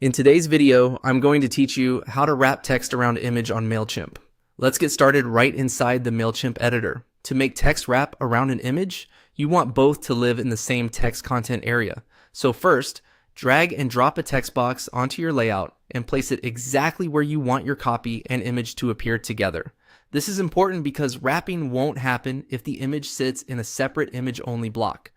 In today's video, I'm going to teach you how to wrap text around image on MailChimp. Let's get started right inside the MailChimp editor. To make text wrap around an image, you want both to live in the same text content area. So first, drag and drop a text box onto your layout and place it exactly where you want your copy and image to appear together. This is important because wrapping won't happen if the image sits in a separate image-only block.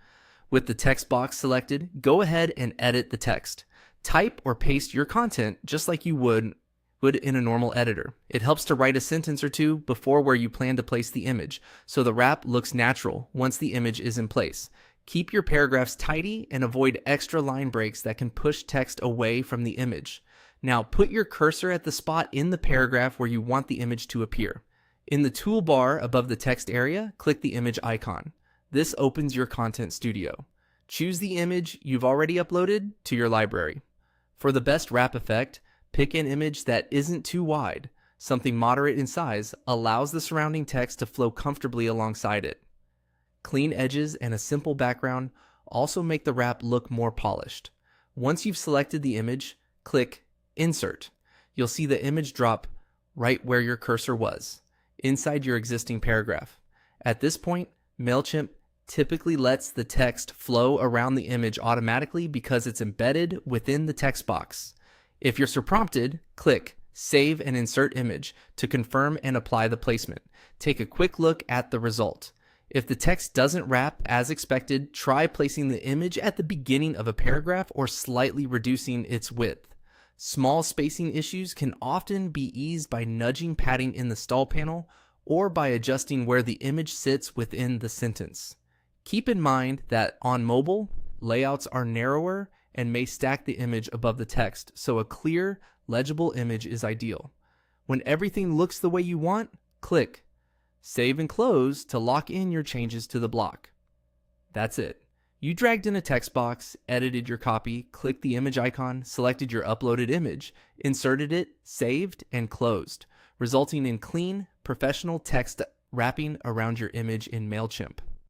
With the text box selected, go ahead and edit the text. Type or paste your content just like you would in a normal editor. It helps to write a sentence or two before where you plan to place the image, so the wrap looks natural once the image is in place. Keep your paragraphs tidy and avoid extra line breaks that can push text away from the image. Now put your cursor at the spot in the paragraph where you want the image to appear. In the toolbar above the text area, click the image icon. This opens your Content Studio. Choose the image you've already uploaded to your library. For the best wrap effect, pick an image that isn't too wide. Something moderate in size allows the surrounding text to flow comfortably alongside it. Clean edges and a simple background also make the wrap look more polished. Once you've selected the image, click Insert. You'll see the image drop right where your cursor was, inside your existing paragraph. At this point, MailChimp typically lets the text flow around the image automatically because it's embedded within the text box. If you're so prompted, click Save and Insert Image to confirm and apply the placement. Take a quick look at the result. If the text doesn't wrap as expected, try placing the image at the beginning of a paragraph or slightly reducing its width. Small spacing issues can often be eased by nudging padding in the stall panel or by adjusting where the image sits within the sentence. Keep in mind that on mobile, layouts are narrower and may stack the image above the text, so a clear, legible image is ideal. When everything looks the way you want, click Save and Close to lock in your changes to the block. That's it. You dragged in a text box, edited your copy, clicked the image icon, selected your uploaded image, inserted it, saved, and closed, resulting in clean, professional text wrapping around your image in MailChimp.